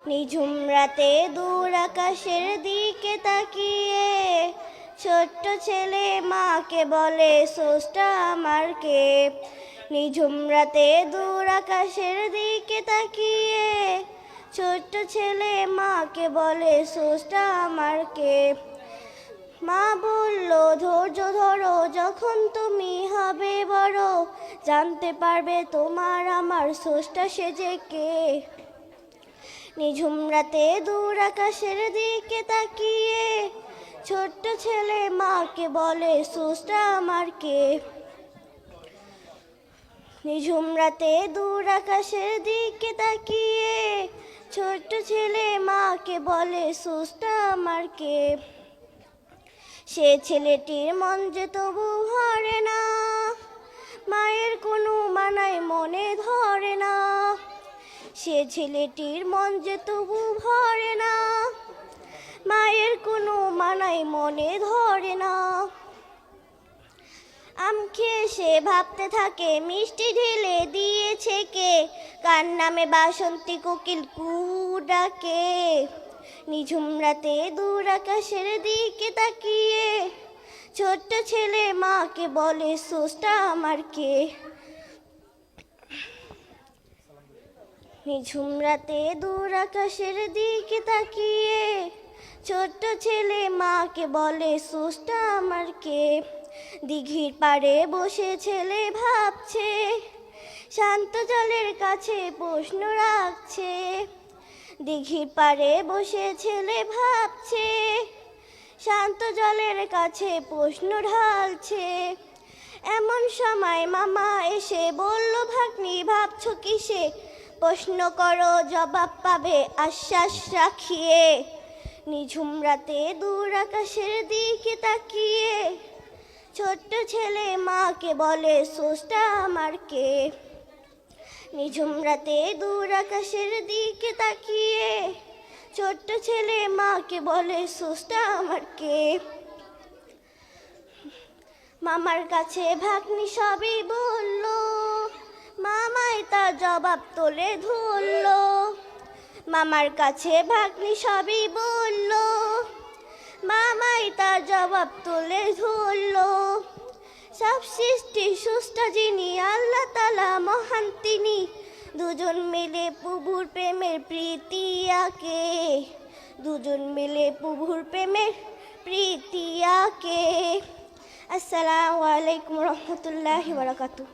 নিঝুম রাতে দূর আকাশের দিকে তাকিয়ে ছোট্ট ছেলে মাকে বলে স্রষ্টা আমার কে। নিঝুম রাতে দূর আকাশের দিকে তাকিয়ে ছোট্ট ছেলে মাকে বলে স্রষ্টা আমার কে। মা বলল ধৈর্য ধরো, যখন তুমি হবে বড় জানতে পারবে তোমার আমার স্রষ্টা সে যে কে। নিঝুম রাতে দূর আকাশের দিকে তাকিয়ে ছোট্ট ছেলে মাকে বলে স্রষ্টা আমার কে। নিঝুম রাতে দূর আকাশের দিকে তাকিয়ে ছোট্ট ছেলে মাকে বলে স্রষ্টা আমার কে। সে ছেলেটির মন যে তবু ভরে না, মায়ের কোনো মানাই মনে ধরে না। সে ছেলেটির মন যে তবু ভরে না, মায়ের কোনো মানাই মনে ধরে না। আম খেয়ে সে ভাবতে থাকে মিষ্টি ঢেলে দিয়েছে কে, কার নামে বাসন্তী কোকিল কু ডাকে। নিঝুম রাতে দূর আকাশের দিকে তাকিয়ে ছোট্ট ছেলে মাকে বলে স্রষ্টা আমার কে। নিঝুম রাতে দূর আকাশের দিকে তাকিয়ে ছোট্ট ছেলে মাকে বলে স্রষ্টা আমার কে। দিঘির পাড়ে বসে ছেলে ভাবছে, শান্ত জলের কাছে প্রশ্ন রাখছে। দিঘির পাড়ে বসে ছেলে ভাবছে, শান্ত জলের কাছে প্রশ্ন ঢালছে। এমন সময় মামা এসে বলল, ভাগ্নি ভাবছো কিসে, প্রশ্ন করো জবাব পাবে আশ্বাস রাখিয়ে। নিঝুম রাতে দূর আকাশের দিকে তাকিয়ে ছোট্ট ছেলে মাকে বলে স্রষ্টা আমার কে। নিঝুম রাতে দূর আকাশের দিকে তাকিয়ে ছোট্ট ছেলে মাকে বলে স্রষ্টা আমার কে। মামার কাছে ভাগ্নি সবই বলল, মামাই তার জবাব তোলে ধরল। মামার কাছে ভাগ্নি সবই বলল, মামাই তার জবাব তোলে ধরল। সব সৃষ্টি স্রষ্টা যিনি আল্লাহ তাআলা মহান তিনি, দুজন মিলে প্রভুর প্রেমের প্রীতি আঁকে। দুজন মিলে প্রভুর প্রেমের প্রীতি আঁকে। আসসালামু আলাইকুম রহমতুল্লাহি ওয়া বারাকাতুহু।